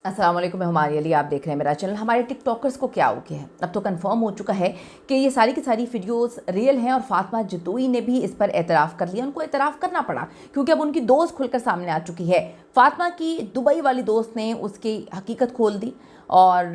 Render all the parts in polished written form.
अस्सलाम वालेकुम, मैं हुमायूं अली। आप देख रहे हैं मेरा चैनल। हमारे टिकटॉकर्स को क्या हो गया है, अब तो कंफर्म हो चुका है कि ये सारी की सारी वीडियोस रियल हैं और फातिमा जतोई ने भी इस पर एतराफ़ कर लिया। उनको एतराफ़ करना पड़ा क्योंकि अब उनकी दोस्त खुलकर सामने आ चुकी है। फातिमा की दुबई वाली दोस्त ने उसकी हकीकत खोल दी और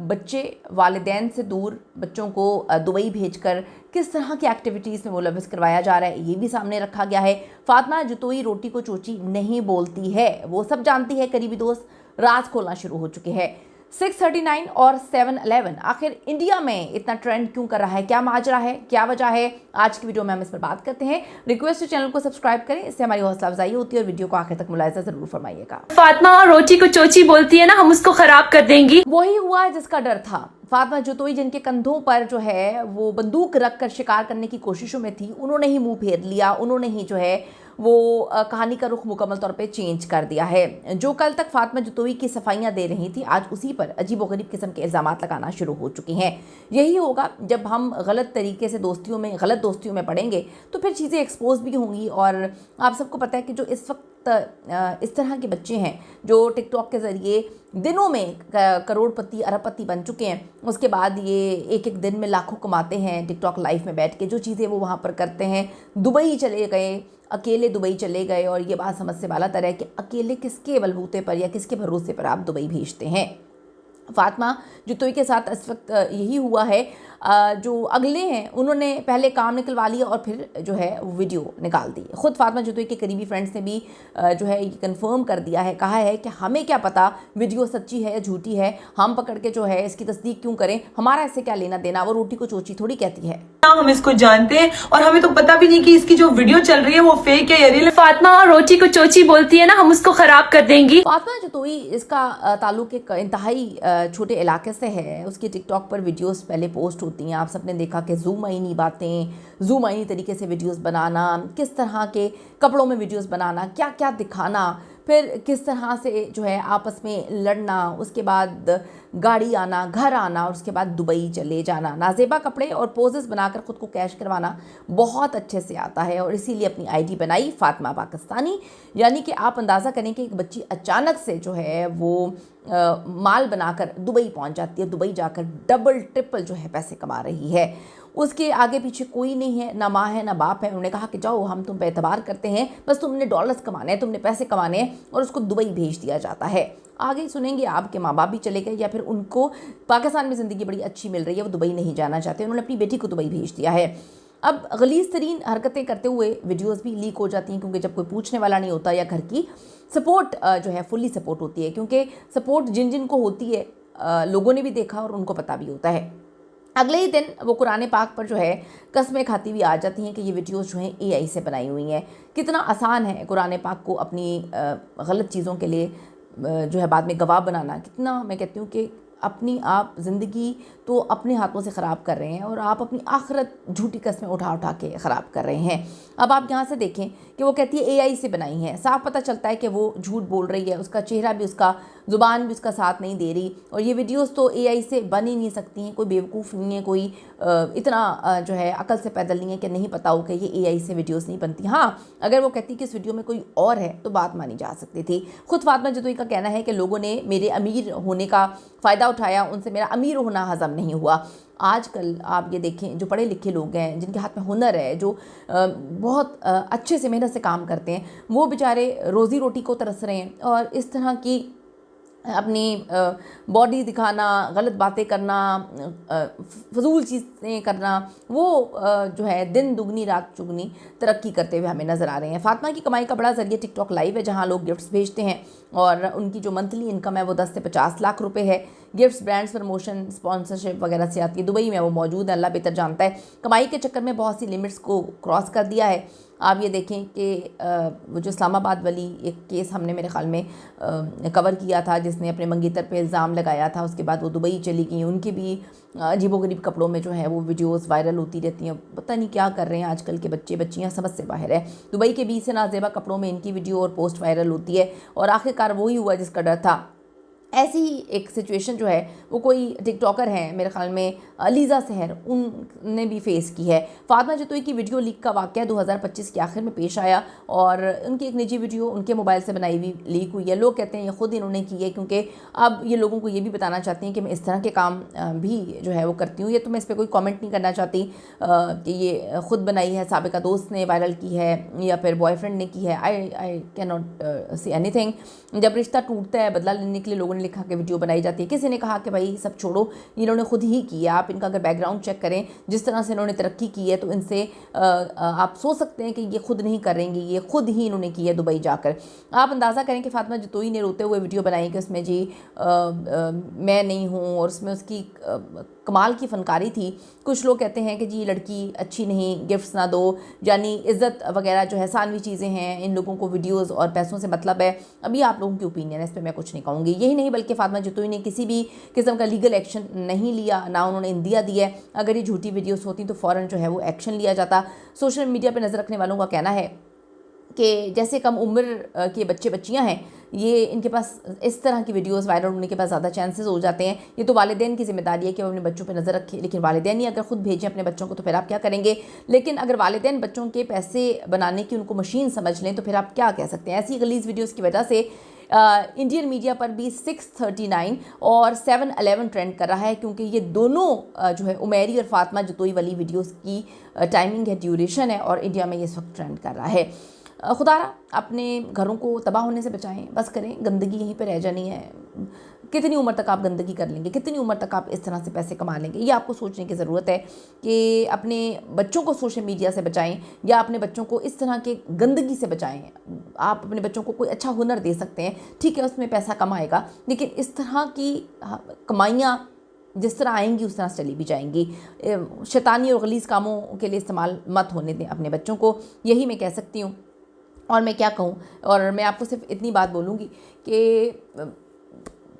बच्चे वालिदैन से दूर बच्चों को दुबई भेजकर किस तरह की एक्टिविटीज़ में मुलविस करवाया जा रहा है ये भी सामने रखा गया है। फातिमा जतोई रोटी को चोची नहीं बोलती है, वो सब जानती है। करीबी दोस्त राज खोलना शुरू हो चुके हैं। 639 और 711 आखिर इंडिया में इतना ट्रेंड क्यों कर रहा है, क्या माजरा है, क्या वजह है, आज की वीडियो में हम इस पर बात करते हैं। रिक्वेस्ट है चैनल को सब्सक्राइब करें, इससे हमारी हौसला अफजाई होती है और वीडियो को आखिर तक मुलाहिजा जरूर फरमाइएगा। फातिमा रोटी को चोची बोलती है ना, हम उसको खराब कर देंगी। वही हुआ जिसका डर था। फातिमा जतोई जिनके कंधों पर जो है वो बंदूक रखकर शिकार करने की कोशिशों में थी, उन्होंने ही मुंह फेर लिया, उन्होंने ही जो है वो कहानी का रुख मुकम्मल तौर पे चेंज कर दिया है। जो कल तक फातिमा जतोई की सफाइयाँ दे रही थी, आज उसी पर अजीबोगरीब किस्म के इल्ज़ाम लगाना शुरू हो चुके हैं। यही होगा जब हम गलत तरीके से गलत दोस्तियों में पड़ेंगे तो फिर चीज़ें एक्सपोज भी होंगी। और आप सबको पता है कि जो इस वक्त इस तरह के बच्चे हैं जो टिकटॉक के ज़रिए दिनों में करोड़पति अरबपति बन चुके हैं, उसके बाद ये एक एक दिन में लाखों कमाते हैं टिकटॉक लाइव में बैठ के। जो चीज़ें वो वहाँ पर करते हैं, दुबई चले गए, अकेले दुबई चले गए, और ये बात समझ से बाला तर है कि अकेले किसके बलबूते पर या किसके भरोसे पर आप दुबई भेजते हैं। फातिमा जतोई के साथ इस वक्त यही हुआ है। जो अगले हैं उन्होंने पहले काम निकलवा लिया और फिर जो है वो वीडियो निकाल दी। ख़ुद फातिमा जतोई के करीबी फ्रेंड्स ने भी जो है ये कंफर्म कर दिया है, कहा है कि हमें क्या पता वीडियो सच्ची है या झूठी है, हम पकड़ के जो है इसकी तस्दीक क्यों करें, हमारा इससे क्या लेना देना, वो रोटी को चोची थोड़ी कहती है। हम इसको जानते हैं और हमें तो पता भी नहीं कि इसकी जो वीडियो चल रही है वो फेक है या रियल। फातिमा रोटी को चोची बोलती है ना, हम उसको खराब कर देंगी। फातिमा जतोई इसका ताल्लुक एक इंतहाई छोटे इलाके से है। उसकी टिकटॉक पर वीडियोस पहले पोस्ट होती हैं, आप सबने देखा कि जूम आइनी बातें, जूम आइनी तरीके से वीडियोस बनाना, किस तरह के कपड़ों में वीडियोस बनाना, क्या क्या दिखाना, फिर किस तरह से जो है आपस में लड़ना, उसके बाद गाड़ी आना, घर आना, और उसके बाद दुबई चले जाना। नाजेबा कपड़े और पोजेस बनाकर ख़ुद को कैश करवाना बहुत अच्छे से आता है और इसीलिए अपनी आईडी बनाई फातिमा पाकिस्तानी। यानी कि आप अंदाज़ा करें कि एक बच्ची अचानक से जो है वो माल बनाकर दुबई पहुंच जाती है, दुबई जाकर डबल ट्रिपल जो है पैसे कमा रही है। उसके आगे पीछे कोई नहीं है, ना माँ है ना बाप है। उन्होंने कहा कि जाओ, हम तुम पे एतबार करते हैं, बस तुमने डॉलर्स कमाने हैं, तुमने पैसे कमाने हैं, और उसको दुबई भेज दिया जाता है। आगे सुनेंगे आपके माँ बाप भी चले गए या फिर उनको पाकिस्तान में ज़िंदगी बड़ी अच्छी मिल रही है, वो दुबई नहीं जाना चाहते, उन्होंने अपनी बेटी को दुबई भेज दिया है। अब गलीज़ तरीन हरकतें करते हुए वीडियोस भी लीक हो जाती हैं क्योंकि जब कोई पूछने वाला नहीं होता या घर की सपोर्ट जो है फुल्ली सपोर्ट होती है, क्योंकि सपोर्ट जिन जिन को होती है लोगों ने भी देखा और उनको पता भी होता है। अगले ही दिन वो कुरान पाक पर जो है कस्में खाती हुई आ जाती हैं कि ये वीडियोस जो हैं एआई से बनाई हुई हैं। कितना आसान है कुरान पाक को अपनी गलत चीज़ों के लिए जो है बाद में गवाह बनाना। कितना, मैं कहती हूँ कि अपनी आप ज़िंदगी तो अपने हाथों से ख़राब कर रहे हैं और आप अपनी आखिरत झूठी कस्में उठा उठा के ख़राब कर रहे हैं। अब आप यहाँ से देखें कि वो कहती है एआई से बनाई है, साफ पता चलता है कि वो झूठ बोल रही है, उसका चेहरा भी, उसका ज़ुबान भी उसका साथ नहीं दे रही। और ये वीडियोस तो एआई से बन ही नहीं सकती हैं। कोई बेवकूफ़ नहीं है, कोई इतना जो है अकल से पैदल नहीं है कि नहीं पता हो कि ये एआई से वीडियोस नहीं बनती। हाँ, अगर वो कहती कि इस वीडियो में कोई और है तो बात मानी जा सकती थी। खुद फातिमा जतोई का कहना है कि लोगों ने मेरे अमीर होने का फ़ायदा उठाया, उनसे मेरा अमीर होना हज़म नहीं हुआ। आजकल आप ये देखें, जो पढ़े लिखे लोग हैं, जिनके हाथ में हुनर है, जो बहुत अच्छे से मेहनत से काम करते हैं, वो बेचारे रोज़ी रोटी को तरस रहे हैं और इस तरह की अपनी बॉडी दिखाना, गलत बातें करना, फजूल चीज़ें करना, वो जो है दिन दुगनी रात चुगनी तरक्की करते हुए हमें नज़र आ रहे हैं। फातिमा की कमाई का बड़ा ज़रिया टिकटॉक लाइव है, जहां लोग गिफ्ट्स भेजते हैं और उनकी जो मंथली इनकम है वो 10 से 50 लाख रुपए है। गिफ्ट्स, ब्रांड्स, प्रमोशन, स्पॉन्सरशिप वगैरह से आती है। दुबई में वो मौजूद है, अल्लाह बेहतर जानता है। कमाई के चक्कर में बहुत सी लिमिट्स को क्रॉस कर दिया है। आप ये देखें कि वो जो इस्लामाबाद वाली एक केस हमने मेरे ख्याल में कवर किया था, जिसने अपने मंगेतर पे इल्ज़ाम लगाया था, उसके बाद वो दुबई चली गई। उनके भी अजीबोगरीब कपड़ों में जो है वो वीडियोस वायरल होती रहती हैं। पता नहीं क्या कर रहे हैं आजकल के बच्चे बच्चियाँ, समझ से बाहर है। दुबई के बीच से नाजेबा कपड़ों में इनकी वीडियो और पोस्ट वायरल होती है और आखिरकार वही हुआ जिसका डर था। ऐसी ही एक सिचुएशन जो है वो कोई टिकटॉकर हैं मेरे ख्याल में लीज़ा सहर, उनने भी फेस की है। फातिमा जतोई की वीडियो लीक का वाक़या 2025 के आखिर में पेश आया और उनकी एक निजी वीडियो उनके मोबाइल से बनाई हुई लीक हुई है। लोग कहते हैं ये ख़ुद इन्होंने की है, क्योंकि अब ये लोगों को ये भी बताना चाहती हैं कि मैं इस तरह के काम भी जो है वो करती हूँ। ये तो मैं इस पर कोई कॉमेंट नहीं करना चाहती कि ये ख़ुद बनाई है, साबिका दोस्त ने वायरल की है या फिर बॉयफ्रेंड ने की है। I can not see anything. जब रिश्ता टूटता है, बदला लेने के लिए लोगों ने लिखा कि वीडियो बनाई जाती है। किसी ने कहा कि भाई सब छोड़ो, इन्होंने खुद ही की है। आप इनका अगर बैकग्राउंड चेक करें, जिस तरह से इन्होंने तरक्की की है, तो इनसे आप सोच सकते हैं कि ये खुद नहीं करेंगी, ये खुद ही इन्होंने की है दुबई जाकर। आप अंदाज़ा करें कि फातिमा जतोई ने रोते हुए वीडियो बनाई कि उसमें जी मैं नहीं हूँ, और उसमें उसकी कमाल की फ़नकारी थी। कुछ लोग कहते हैं कि जी लड़की अच्छी नहीं, गिफ्ट्स ना दो, यानी इज़्ज़त वगैरह जो है सानवी चीज़ें हैं, इन लोगों को वीडियोस और पैसों से मतलब है। अभी आप लोगों की ओपिनियन है, इस पर मैं कुछ नहीं कहूँगी। यही नहीं बल्कि फातिमा जतोई ने किसी भी किस्म का लीगल एक्शन नहीं लिया, ना उन्होंने इंदिया दी है। अगर ये झूठी वीडियोस होती तो फ़ौरन जो है वो एक्शन लिया जाता। सोशल मीडिया पर नज़र रखने वालों का कहना है कि जैसे कम उम्र के बच्चे बच्चियां हैं, ये इनके पास इस तरह की वीडियोस वायरल होने के पास ज़्यादा चांसेस हो जाते हैं। ये तो वालिदैन की जिम्मेदारी है कि वो अपने बच्चों पे नज़र रखें, लेकिन वालिदैन ही अगर खुद भेजें अपने बच्चों को तो फिर आप क्या करेंगे। लेकिन अगर वालिदैन बच्चों के पैसे बनाने की उनको मशीन समझ लें तो फिर आप क्या कह सकते हैं। ऐसी गलीज़ वीडियोज़ की वजह से इंडियन मीडिया पर भी 639 और 711 ट्रेंड कर रहा है, क्योंकि ये दोनों जो है उमेरी और फातिमा जतोई वाली वीडियोस की टाइमिंग है, ड्यूरेशन है, और इंडिया में ये इस वक्त ट्रेंड कर रहा है। खुदारा अपने घरों को तबाह होने से बचाएं, बस करें। गंदगी यहीं पे रह जानी है। कितनी उम्र तक आप गंदगी कर लेंगे, कितनी उम्र तक आप इस तरह से पैसे कमा लेंगे, ये आपको सोचने की ज़रूरत है कि अपने बच्चों को सोशल मीडिया से बचाएं या अपने बच्चों को इस तरह के गंदगी से बचाएं। आप अपने बच्चों को कोई अच्छा हुनर दे सकते हैं, ठीक है, उसमें पैसा कमाएगा, लेकिन इस तरह की कमाइयाँ जिस तरह आएंगी उस तरह से चली भी जाएंगी। शैतानी और गलीज़ कामों के लिए इस्तेमाल मत होने दें अपने बच्चों को, यही मैं कह सकती हूँ। और मैं क्या कहूँ, और मैं आपको सिर्फ इतनी बात बोलूँगी कि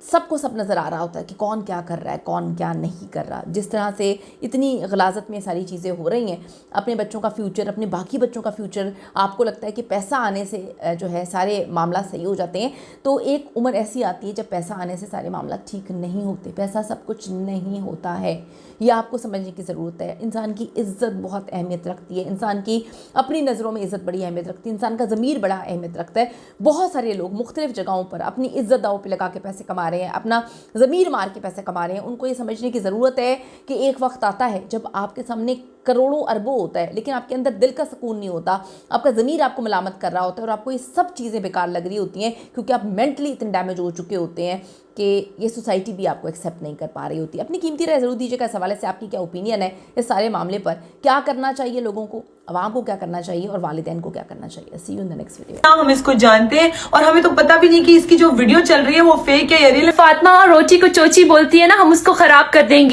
सबको सब नज़र आ रहा होता है कि कौन क्या कर रहा है, कौन क्या नहीं कर रहा। जिस तरह से इतनी गलाजत में सारी चीज़ें हो रही हैं, अपने बच्चों का फ्यूचर, अपने बाकी बच्चों का फ्यूचर, आपको लगता है कि पैसा आने से जो है सारे मामला सही हो जाते हैं, तो एक उम्र ऐसी आती है जब पैसा आने से सारे मामला ठीक नहीं होते। पैसा सब कुछ नहीं होता है, ये आपको समझने की ज़रूरत है। इंसान की इज़्ज़त बहुत अहमियत रखती है, इंसान की अपनी नज़रों में इज़्ज़त बड़ी अहमियत रखती है, इंसान का ज़मीर बड़ा अहमियत रखता है। बहुत सारे लोग मुख्तलिफ़ जगहों पर अपनी इज़्ज़त दांव पे लगा के पैसे कमा रहे हैं, अपना ज़मीर मार के पैसे कमा रहे हैं। उनको ये समझने की ज़रूरत है कि एक वक्त आता है जब आपके सामने करोड़ों अरबों होता है, लेकिन आपके अंदर दिल का सुकून नहीं होता, आपका ज़मीर आपको मलामत कर रहा होता है और आपको ये सब चीज़ें बेकार लग रही होती हैं, क्योंकि आप मेंटली इतने डैमेज हो चुके होते हैं कि ये सोसाइटी भी आपको एक्सेप्ट नहीं कर पा रही होती। अपनी कीमती राय ज़रूर दीजिएगा। इस हवाले से आपकी क्या ओपिनियन है इस सारे मामले पर, क्या करना चाहिए लोगों को, अवाम को क्या करना चाहिए और वालिदैन को क्या करना चाहिए। See you in the next video. हम इसको जानते हैं और हमें तो पता भी नहीं कि इसकी जो वीडियो चल रही है वो फेक है या रियल। फातिमा रोटी को चोची बोलती है ना, हम उसको खराब कर देंगी।